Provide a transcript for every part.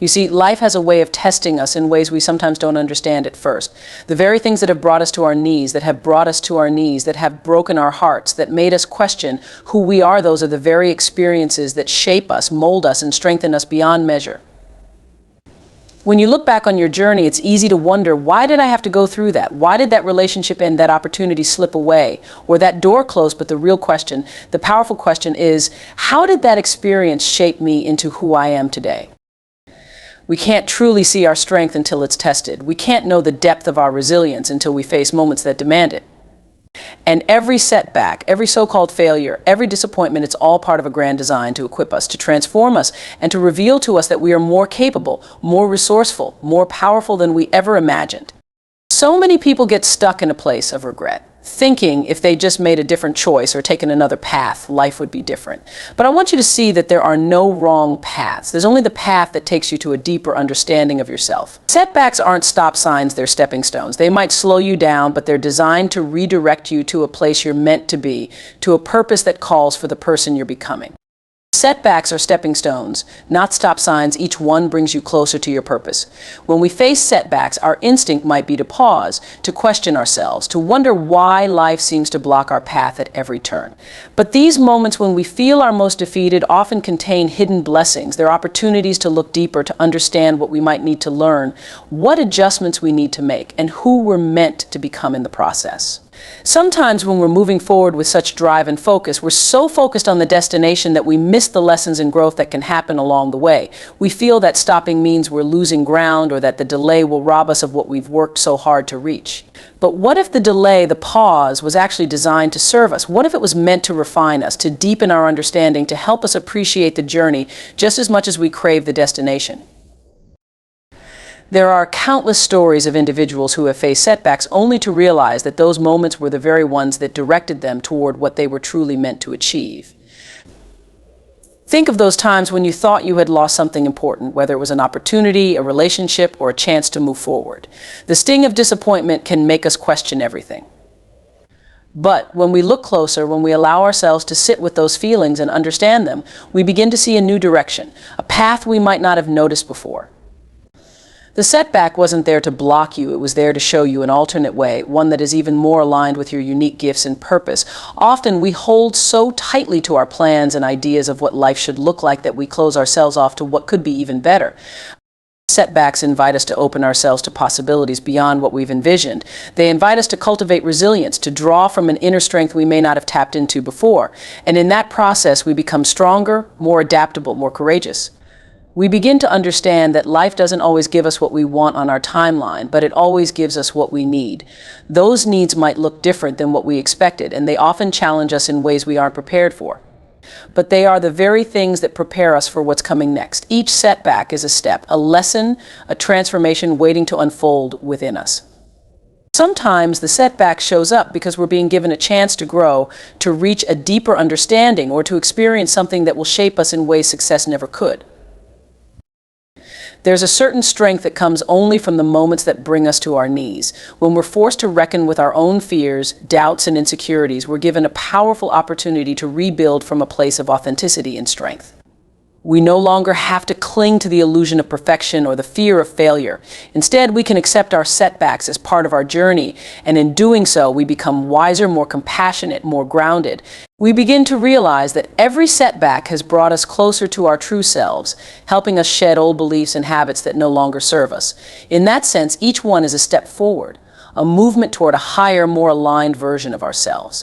You see, life has a way of testing us in ways we sometimes don't understand at first. The very things that have brought us to our knees, that have brought us to our knees, that have broken our hearts, that made us question who we are, those are the very experiences that shape us, mold us, and strengthen us beyond measure. When you look back on your journey, it's easy to wonder, why did I have to go through that? Why did that relationship end, that opportunity slip away, or that door close? But the real question, the powerful question is, how did that experience shape me into who I am today? We can't truly see our strength until it's tested. We can't know the depth of our resilience until we face moments that demand it. And every setback, every so-called failure, every disappointment, it's all part of a grand design to equip us, to transform us, and to reveal to us that we are more capable, more resourceful, more powerful than we ever imagined. So many people get stuck in a place of regret, thinking if they just made a different choice or taken another path, life would be different. But I want you to see that there are no wrong paths. There's only the path that takes you to a deeper understanding of yourself. Setbacks aren't stop signs, they're stepping stones. They might slow you down, but they're designed to redirect you to a place you're meant to be, to a purpose that calls for the person you're becoming. Setbacks are stepping stones, not stop signs. Each one brings you closer to your purpose. When we face setbacks, our instinct might be to pause, to question ourselves, to wonder why life seems to block our path at every turn. But these moments when we feel our most defeated often contain hidden blessings. They're opportunities to look deeper, to understand what we might need to learn, what adjustments we need to make, and who we're meant to become in the process. Sometimes when we're moving forward with such drive and focus, we're so focused on the destination that we miss the lessons and growth that can happen along the way. We feel that stopping means we're losing ground, or that the delay will rob us of what we've worked so hard to reach. But what if the delay, the pause, was actually designed to serve us? What if it was meant to refine us, to deepen our understanding, to help us appreciate the journey just as much as we crave the destination? There are countless stories of individuals who have faced setbacks only to realize that those moments were the very ones that directed them toward what they were truly meant to achieve. Think of those times when you thought you had lost something important, whether it was an opportunity, a relationship, or a chance to move forward. The sting of disappointment can make us question everything. But when we look closer, when we allow ourselves to sit with those feelings and understand them, we begin to see a new direction, a path we might not have noticed before. The setback wasn't there to block you, it was there to show you an alternate way, one that is even more aligned with your unique gifts and purpose. Often we hold so tightly to our plans and ideas of what life should look like that we close ourselves off to what could be even better. Setbacks invite us to open ourselves to possibilities beyond what we've envisioned. They invite us to cultivate resilience, to draw from an inner strength we may not have tapped into before. And in that process, we become stronger, more adaptable, more courageous. We begin to understand that life doesn't always give us what we want on our timeline, but it always gives us what we need. Those needs might look different than what we expected, and they often challenge us in ways we aren't prepared for. But they are the very things that prepare us for what's coming next. Each setback is a step, a lesson, a transformation waiting to unfold within us. Sometimes the setback shows up because we're being given a chance to grow, to reach a deeper understanding, or to experience something that will shape us in ways success never could. There's a certain strength that comes only from the moments that bring us to our knees. When we're forced to reckon with our own fears, doubts, and insecurities, we're given a powerful opportunity to rebuild from a place of authenticity and strength. We no longer have to cling to the illusion of perfection or the fear of failure. Instead, we can accept our setbacks as part of our journey, and in doing so, we become wiser, more compassionate, more grounded. We begin to realize that every setback has brought us closer to our true selves, helping us shed old beliefs and habits that no longer serve us. In that sense, each one is a step forward, a movement toward a higher, more aligned version of ourselves.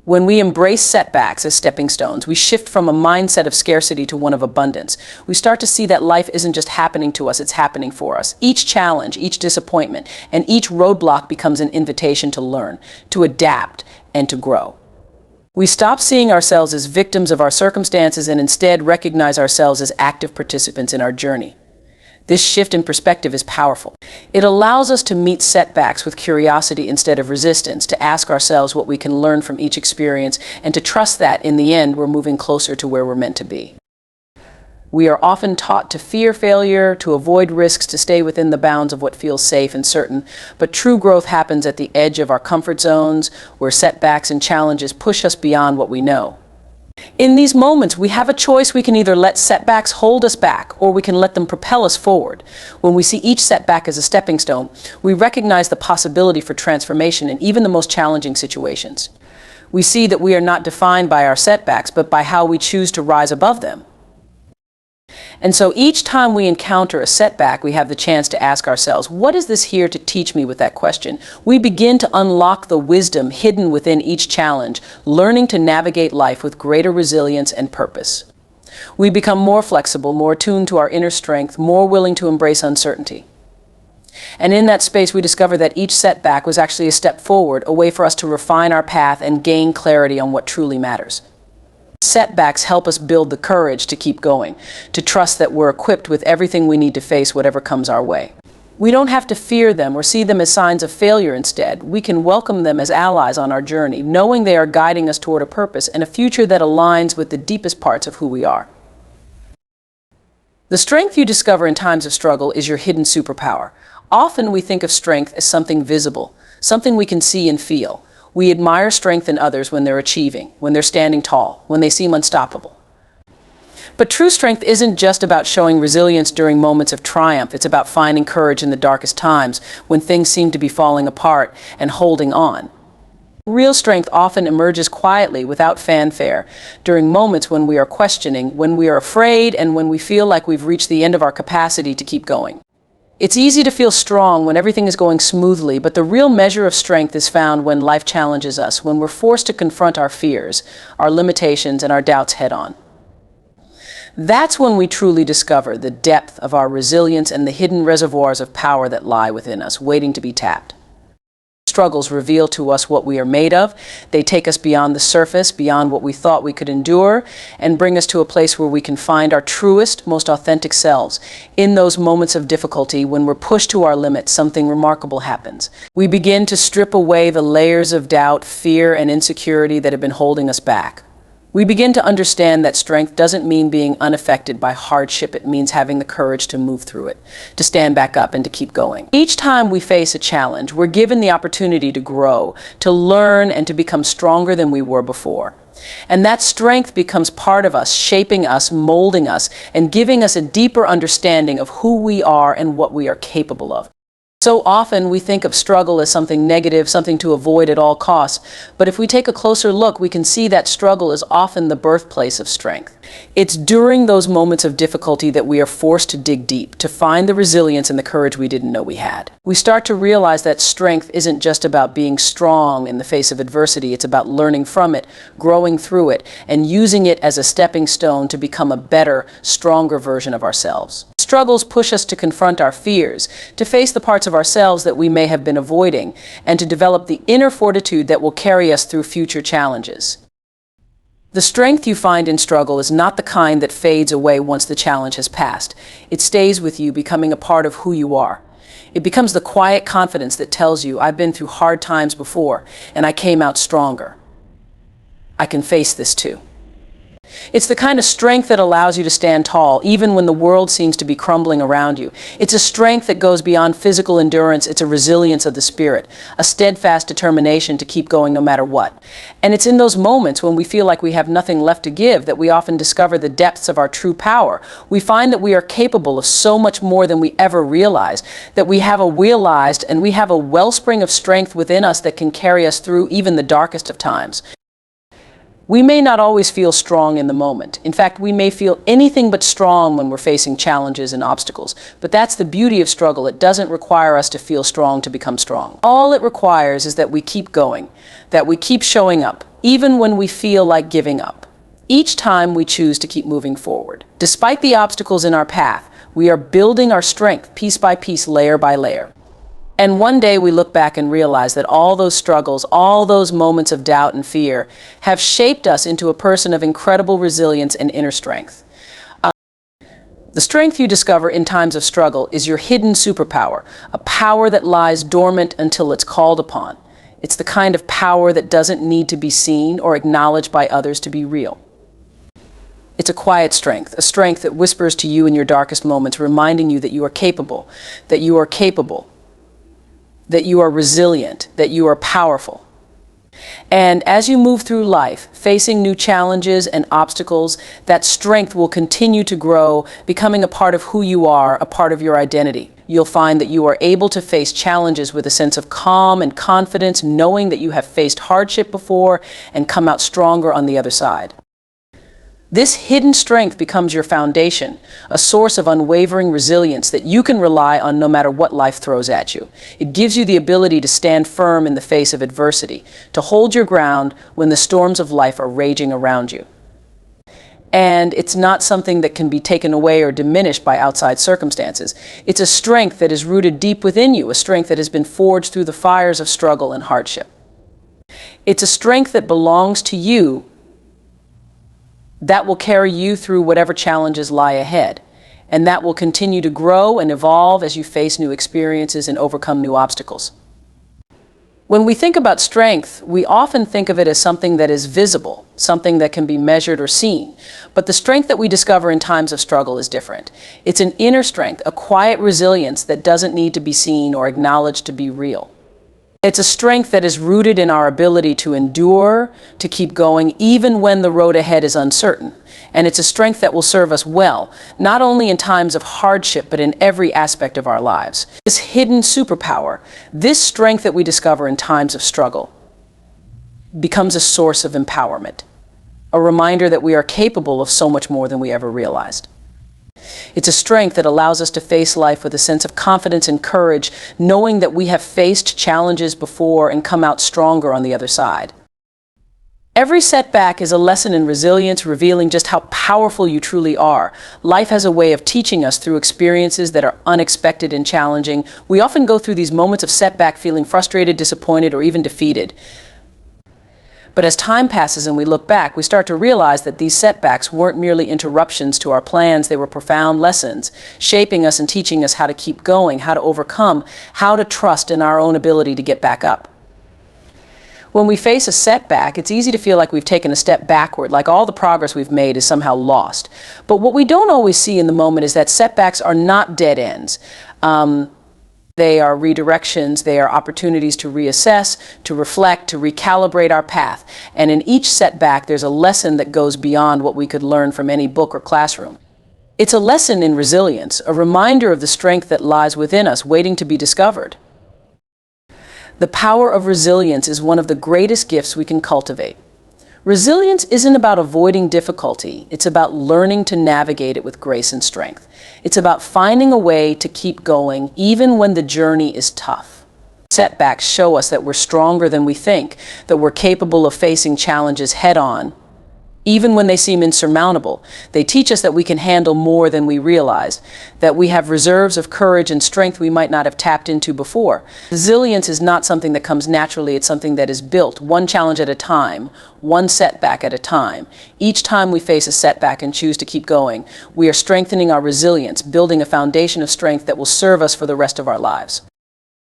When we embrace setbacks as stepping stones, we shift from a mindset of scarcity to one of abundance. We start to see that life isn't just happening to us, it's happening for us. Each challenge, each disappointment, and each roadblock becomes an invitation to learn, to adapt, and to grow. We stop seeing ourselves as victims of our circumstances and instead recognize ourselves as active participants in our journey. This shift in perspective is powerful. It allows us to meet setbacks with curiosity instead of resistance, to ask ourselves what we can learn from each experience, and to trust that, in the end, we're moving closer to where we're meant to be. We are often taught to fear failure, to avoid risks, to stay within the bounds of what feels safe and certain, but true growth happens at the edge of our comfort zones, where setbacks and challenges push us beyond what we know. In these moments, we have a choice. We can either let setbacks hold us back, or we can let them propel us forward. When we see each setback as a stepping stone, we recognize the possibility for transformation in even the most challenging situations. We see that we are not defined by our setbacks, but by how we choose to rise above them. And so each time we encounter a setback, we have the chance to ask ourselves, what is this here to teach me with that question? We begin to unlock the wisdom hidden within each challenge, learning to navigate life with greater resilience and purpose. We become more flexible, more attuned to our inner strength, more willing to embrace uncertainty. And in that space, we discover that each setback was actually a step forward, a way for us to refine our path and gain clarity on what truly matters. Setbacks help us build the courage to keep going, to trust that we're equipped with everything we need to face whatever comes our way. We don't have to fear them or see them as signs of failure. Instead, we can welcome them as allies on our journey, knowing they are guiding us toward a purpose and a future that aligns with the deepest parts of who we are. The strength you discover in times of struggle is your hidden superpower. Often we think of strength as something visible, something we can see and feel. We admire strength in others when they're achieving, when they're standing tall, when they seem unstoppable. But true strength isn't just about showing resilience during moments of triumph. It's about finding courage in the darkest times, when things seem to be falling apart, and holding on. Real strength often emerges quietly, without fanfare, during moments when we are questioning, when we are afraid, and when we feel like we've reached the end of our capacity to keep going. It's easy to feel strong when everything is going smoothly, but the real measure of strength is found when life challenges us, when we're forced to confront our fears, our limitations, and our doubts head-on. That's when we truly discover the depth of our resilience and the hidden reservoirs of power that lie within us, waiting to be tapped. Struggles reveal to us what we are made of. They take us beyond the surface, beyond what we thought we could endure, and bring us to a place where we can find our truest, most authentic selves. In those moments of difficulty, when we're pushed to our limits, something remarkable happens. We begin to strip away the layers of doubt, fear, and insecurity that have been holding us back. We begin to understand that strength doesn't mean being unaffected by hardship. It means having the courage to move through it, to stand back up and to keep going. Each time we face a challenge, we're given the opportunity to grow, to learn, and to become stronger than we were before. And that strength becomes part of us, shaping us, molding us, and giving us a deeper understanding of who we are and what we are capable of. So often we think of struggle as something negative, something to avoid at all costs. But if we take a closer look, we can see that struggle is often the birthplace of strength. It's during those moments of difficulty that we are forced to dig deep, to find the resilience and the courage we didn't know we had. We start to realize that strength isn't just about being strong in the face of adversity. It's about learning from it, growing through it, and using it as a stepping stone to become a better, stronger version of ourselves. Struggles push us to confront our fears, to face the parts of ourselves that we may have been avoiding, and to develop the inner fortitude that will carry us through future challenges. The strength you find in struggle is not the kind that fades away once the challenge has passed. It stays with you, becoming a part of who you are. It becomes the quiet confidence that tells you, I've been through hard times before, and I came out stronger. I can face this too. It's the kind of strength that allows you to stand tall, even when the world seems to be crumbling around you. It's a strength that goes beyond physical endurance. It's a resilience of the spirit, a steadfast determination to keep going no matter what. And it's in those moments when we feel like we have nothing left to give that we often discover the depths of our true power. We find that we are capable of so much more than we ever realized, that we have a wellspring of strength within us that can carry us through even the darkest of times. We may not always feel strong in the moment. In fact, we may feel anything but strong when we're facing challenges and obstacles. But that's the beauty of struggle. It doesn't require us to feel strong to become strong. All it requires is that we keep going, that we keep showing up, even when we feel like giving up. Each time we choose to keep moving forward. Despite the obstacles in our path, we are building our strength piece by piece, layer by layer. And one day we look back and realize that all those struggles, all those moments of doubt and fear have shaped us into a person of incredible resilience and inner strength. The strength you discover in times of struggle is your hidden superpower, a power that lies dormant until it's called upon. It's the kind of power that doesn't need to be seen or acknowledged by others to be real. It's a quiet strength, a strength that whispers to you in your darkest moments, reminding you that you are capable, that you are resilient, that you are powerful. And as you move through life, facing new challenges and obstacles, that strength will continue to grow, becoming a part of who you are, a part of your identity. You'll find that you are able to face challenges with a sense of calm and confidence, knowing that you have faced hardship before and come out stronger on the other side. This hidden strength becomes your foundation, a source of unwavering resilience that you can rely on no matter what life throws at you. It gives you the ability to stand firm in the face of adversity, to hold your ground when the storms of life are raging around you. And it's not something that can be taken away or diminished by outside circumstances. It's a strength that is rooted deep within you, a strength that has been forged through the fires of struggle and hardship. It's a strength that belongs to you, that will carry you through whatever challenges lie ahead, and that will continue to grow and evolve as you face new experiences and overcome new obstacles. When we think about strength, we often think of it as something that is visible, something that can be measured or seen. But the strength that we discover in times of struggle is different. It's an inner strength, a quiet resilience that doesn't need to be seen or acknowledged to be real. It's a strength that is rooted in our ability to endure, to keep going, even when the road ahead is uncertain. And it's a strength that will serve us well, not only in times of hardship, but in every aspect of our lives. This hidden superpower, this strength that we discover in times of struggle, becomes a source of empowerment, a reminder that we are capable of so much more than we ever realized. It's a strength that allows us to face life with a sense of confidence and courage, knowing that we have faced challenges before and come out stronger on the other side. Every setback is a lesson in resilience, revealing just how powerful you truly are. Life has a way of teaching us through experiences that are unexpected and challenging. We often go through these moments of setback feeling frustrated, disappointed, or even defeated. But as time passes and we look back, we start to realize that these setbacks weren't merely interruptions to our plans. They were profound lessons, shaping us and teaching us how to keep going, how to overcome, how to trust in our own ability to get back up. When we face a setback, it's easy to feel like we've taken a step backward, like all the progress we've made is somehow lost. But what we don't always see in the moment is that setbacks are not dead ends. They are redirections, they are opportunities to reassess, to reflect, to recalibrate our path. And in each setback, there's a lesson that goes beyond what we could learn from any book or classroom. It's a lesson in resilience, a reminder of the strength that lies within us, waiting to be discovered. The power of resilience is one of the greatest gifts we can cultivate. Resilience isn't about avoiding difficulty, it's about learning to navigate it with grace and strength. It's about finding a way to keep going even when the journey is tough. Setbacks show us that we're stronger than we think, that we're capable of facing challenges head-on, even when they seem insurmountable. They teach us that we can handle more than we realize, that we have reserves of courage and strength we might not have tapped into before. Resilience is not something that comes naturally, it's something that is built, one challenge at a time, one setback at a time. Each time we face a setback and choose to keep going, we are strengthening our resilience, building a foundation of strength that will serve us for the rest of our lives.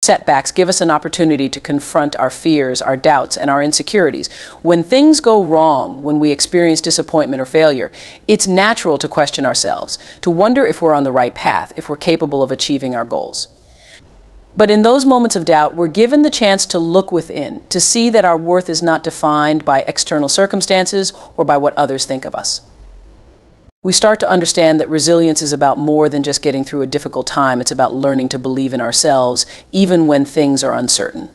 Setbacks give us an opportunity to confront our fears, our doubts, and our insecurities. When things go wrong, when we experience disappointment or failure, it's natural to question ourselves, to wonder if we're on the right path, if we're capable of achieving our goals. But in those moments of doubt, we're given the chance to look within, to see that our worth is not defined by external circumstances or by what others think of us. We start to understand that resilience is about more than just getting through a difficult time. It's about learning to believe in ourselves, even when things are uncertain.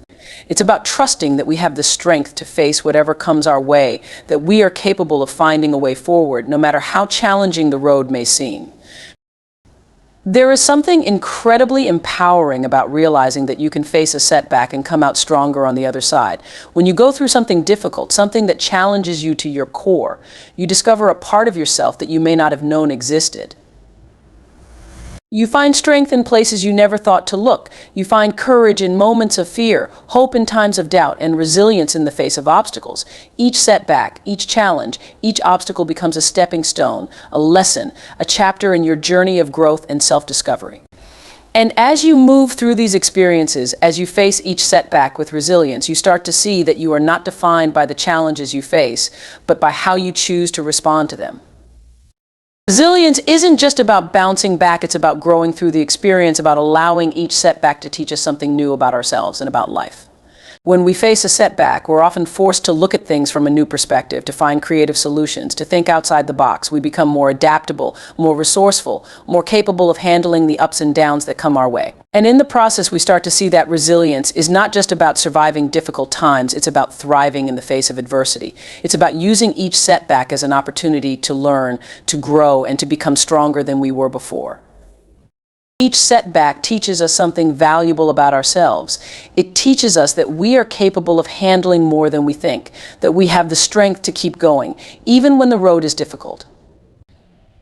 It's about trusting that we have the strength to face whatever comes our way, that we are capable of finding a way forward, no matter how challenging the road may seem. There is something incredibly empowering about realizing that you can face a setback and come out stronger on the other side. When you go through something difficult, something that challenges you to your core, you discover a part of yourself that you may not have known existed. You find strength in places you never thought to look. You find courage in moments of fear, hope in times of doubt, and resilience in the face of obstacles. Each setback, each challenge, each obstacle becomes a stepping stone, a lesson, a chapter in your journey of growth and self-discovery. And as you move through these experiences, as you face each setback with resilience, you start to see that you are not defined by the challenges you face, but by how you choose to respond to them. Resilience isn't just about bouncing back, it's about growing through the experience, about allowing each setback to teach us something new about ourselves and about life. When we face a setback, we're often forced to look at things from a new perspective, to find creative solutions, to think outside the box. We become more adaptable, more resourceful, more capable of handling the ups and downs that come our way. And in the process, we start to see that resilience is not just about surviving difficult times, it's about thriving in the face of adversity. It's about using each setback as an opportunity to learn, to grow, and to become stronger than we were before. Each setback teaches us something valuable about ourselves. It teaches us that we are capable of handling more than we think, that we have the strength to keep going, even when the road is difficult.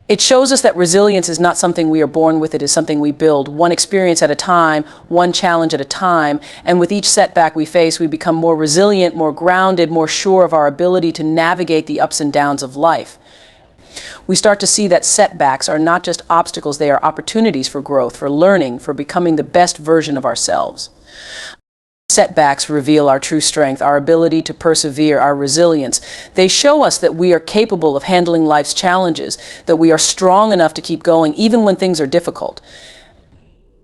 It shows us that resilience is not something we are born with, it is something we build, one experience at a time, one challenge at a time, and with each setback we face, we become more resilient, more grounded, more sure of our ability to navigate the ups and downs of life. We start to see that setbacks are not just obstacles, they are opportunities for growth, for learning, for becoming the best version of ourselves. Setbacks reveal our true strength, our ability to persevere, our resilience. They show us that we are capable of handling life's challenges, that we are strong enough to keep going even when things are difficult.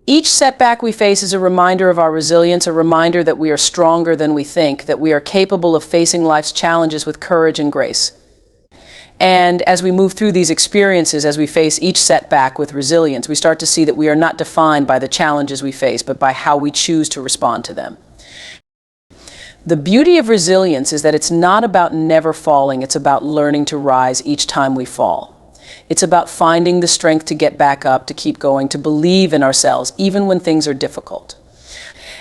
Each setback we face is a reminder of our resilience, a reminder that we are stronger than we think, that we are capable of facing life's challenges with courage and grace. And as we move through these experiences, as we face each setback with resilience, we start to see that we are not defined by the challenges we face, but by how we choose to respond to them. The beauty of resilience is that it's not about never falling, it's about learning to rise each time we fall. It's about finding the strength to get back up, to keep going, to believe in ourselves, even when things are difficult.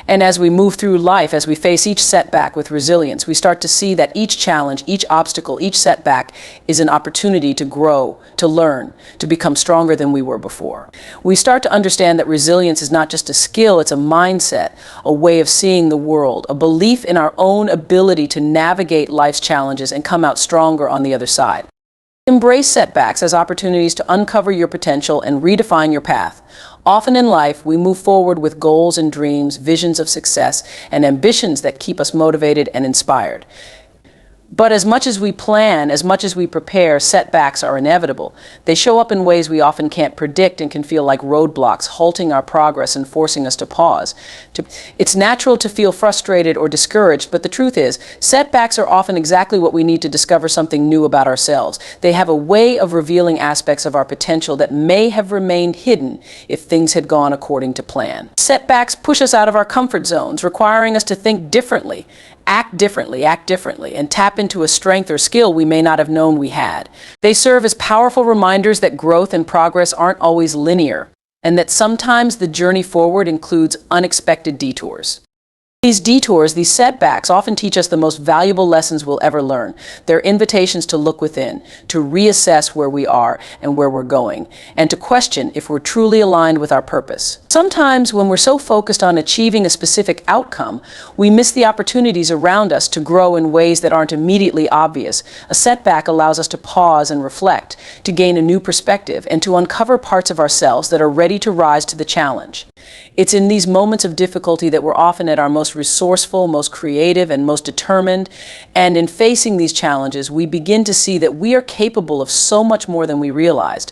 And as we move through life, as we face each setback with resilience, we start to see that each challenge, each obstacle, each setback is an opportunity to grow, to learn, to become stronger than we were before. We start to understand that resilience is not just a skill, it's a mindset, a way of seeing the world, a belief in our own ability to navigate life's challenges and come out stronger on the other side. Embrace setbacks as opportunities to uncover your potential and redefine your path. Often in life, we move forward with goals and dreams, visions of success, and ambitions that keep us motivated and inspired. But as much as we plan, as much as we prepare, setbacks are inevitable. They show up in ways we often can't predict and can feel like roadblocks, halting our progress and forcing us to pause. It's natural to feel frustrated or discouraged, but the truth is, setbacks are often exactly what we need to discover something new about ourselves. They have a way of revealing aspects of our potential that may have remained hidden if things had gone according to plan. Setbacks push us out of our comfort zones, requiring us to think differently, act differently, and tap into a strength or skill we may not have known we had. They serve as powerful reminders that growth and progress aren't always linear, and that sometimes the journey forward includes unexpected detours. These detours, these setbacks, often teach us the most valuable lessons we'll ever learn. They're invitations to look within, to reassess where we are and where we're going, and to question if we're truly aligned with our purpose. Sometimes when we're so focused on achieving a specific outcome, we miss the opportunities around us to grow in ways that aren't immediately obvious. A setback allows us to pause and reflect, to gain a new perspective, and to uncover parts of ourselves that are ready to rise to the challenge. It's in these moments of difficulty that we're often at our most resourceful, most creative, and most determined. And in facing these challenges, we begin to see that we are capable of so much more than we realized.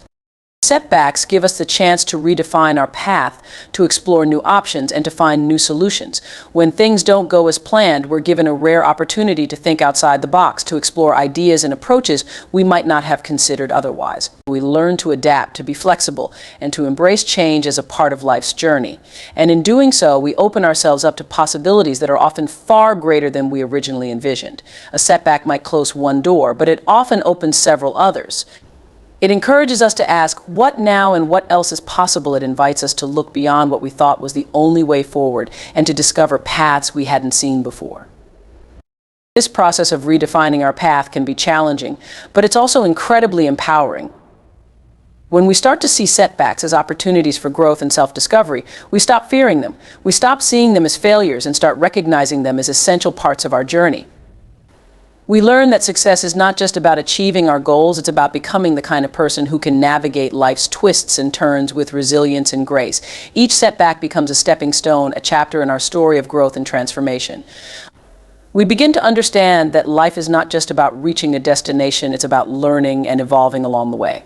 Setbacks give us the chance to redefine our path, to explore new options, and to find new solutions. When things don't go as planned, we're given a rare opportunity to think outside the box, to explore ideas and approaches we might not have considered otherwise. We learn to adapt, to be flexible, and to embrace change as a part of life's journey. And in doing so, we open ourselves up to possibilities that are often far greater than we originally envisioned. A setback might close one door, but it often opens several others. It encourages us to ask, what now and what else is possible? It invites us to look beyond what we thought was the only way forward and to discover paths we hadn't seen before. This process of redefining our path can be challenging, but it's also incredibly empowering. When we start to see setbacks as opportunities for growth and self-discovery, we stop fearing them. We stop seeing them as failures and start recognizing them as essential parts of our journey. We learn that success is not just about achieving our goals, it's about becoming the kind of person who can navigate life's twists and turns with resilience and grace. Each setback becomes a stepping stone, a chapter in our story of growth and transformation. We begin to understand that life is not just about reaching a destination, it's about learning and evolving along the way.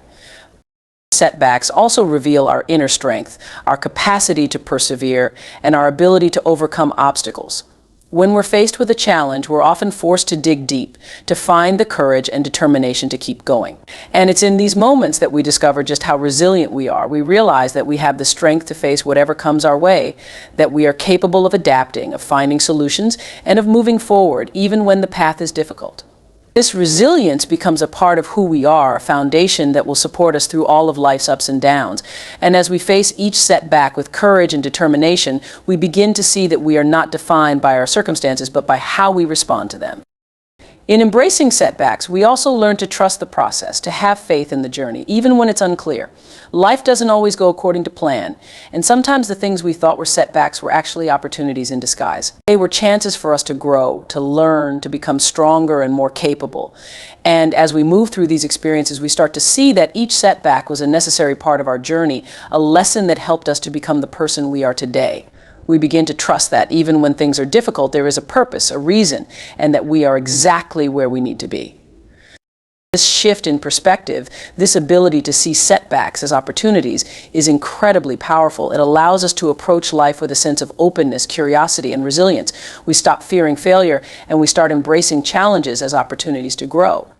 Setbacks also reveal our inner strength, our capacity to persevere, and our ability to overcome obstacles. When we're faced with a challenge, we're often forced to dig deep, to find the courage and determination to keep going. And it's in these moments that we discover just how resilient we are. We realize that we have the strength to face whatever comes our way, that we are capable of adapting, of finding solutions, and of moving forward, even when the path is difficult. This resilience becomes a part of who we are, a foundation that will support us through all of life's ups and downs. And as we face each setback with courage and determination, we begin to see that we are not defined by our circumstances, but by how we respond to them. In embracing setbacks, we also learn to trust the process, to have faith in the journey, even when it's unclear. Life doesn't always go according to plan, and sometimes the things we thought were setbacks were actually opportunities in disguise. They were chances for us to grow, to learn, to become stronger and more capable. And as we move through these experiences, we start to see that each setback was a necessary part of our journey, a lesson that helped us to become the person we are today. We begin to trust that even when things are difficult, there is a purpose, a reason, and that we are exactly where we need to be. This shift in perspective, this ability to see setbacks as opportunities, is incredibly powerful. It allows us to approach life with a sense of openness, curiosity, and resilience. We stop fearing failure, and we start embracing challenges as opportunities to grow.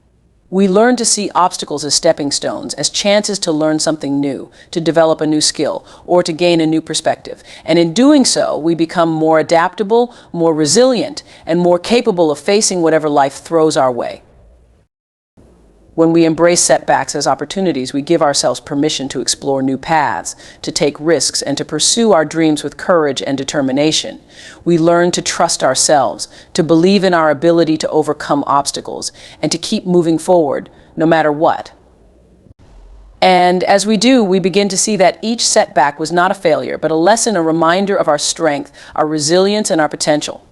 We learn to see obstacles as stepping stones, as chances to learn something new, to develop a new skill, or to gain a new perspective. And in doing so, we become more adaptable, more resilient, and more capable of facing whatever life throws our way. When we embrace setbacks as opportunities, we give ourselves permission to explore new paths, to take risks, and to pursue our dreams with courage and determination. We learn to trust ourselves, to believe in our ability to overcome obstacles, and to keep moving forward, no matter what. And as we do, we begin to see that each setback was not a failure, but a lesson, a reminder of our strength, our resilience, and our potential.